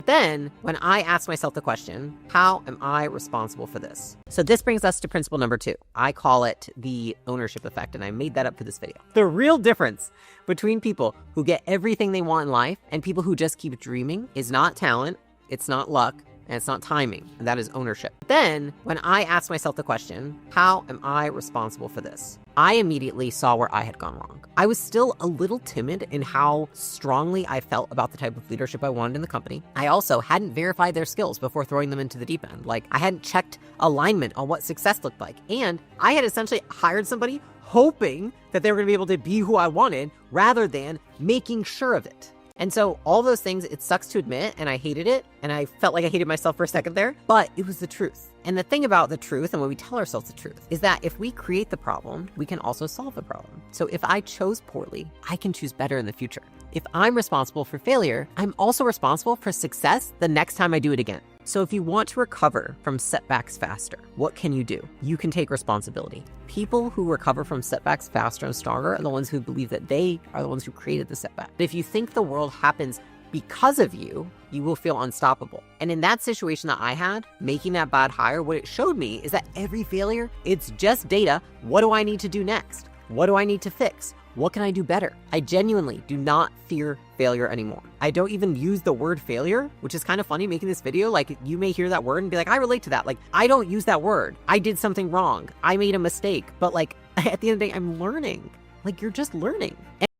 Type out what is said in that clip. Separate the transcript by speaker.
Speaker 1: then when I ask myself the question, how am I responsible for this? So this brings us to principle number 2. I call it the ownership effect, and I made that up for this video. The real difference between people who get everything they want in life and people who just keep dreaming is not talent, it's not luck, and it's not timing, and that is ownership. Then, when I asked myself the question, how am I responsible for this? I immediately saw where I had gone wrong. I was still a little timid in how strongly I felt about the type of leadership I wanted in the company. I also hadn't verified their skills before throwing them into the deep end. Like, I hadn't checked alignment on what success looked like. And I had essentially hired somebody hoping that they were gonna be able to be who I wanted rather than making sure of it. And so all those things, it sucks to admit, and I hated it, and I felt like I hated myself for a second there, but it was the truth. And the thing about the truth, and when we tell ourselves the truth, is that if we create the problem, we can also solve the problem. So if I chose poorly, I can choose better in the future. If I'm responsible for failure, I'm also responsible for success the next time I do it again. So if you want to recover from setbacks faster, what can you do? You can take responsibility. People who recover from setbacks faster and stronger are the ones who believe that they are the ones who created the setback. If you think the world happens because of you, you will feel unstoppable. And in that situation that I had, making that bad hire, what it showed me is that every failure, it's just data. What do I need to do next? What do I need to fix? What can I do better? I genuinely do not fear failure anymore. I don't even use the word failure, which is kind of funny making this video. Like, you may hear that word and be like, I relate to that. Like, I don't use that word. I did something wrong. I made a mistake. But like, at the end of the day, I'm learning. Like, you're just learning.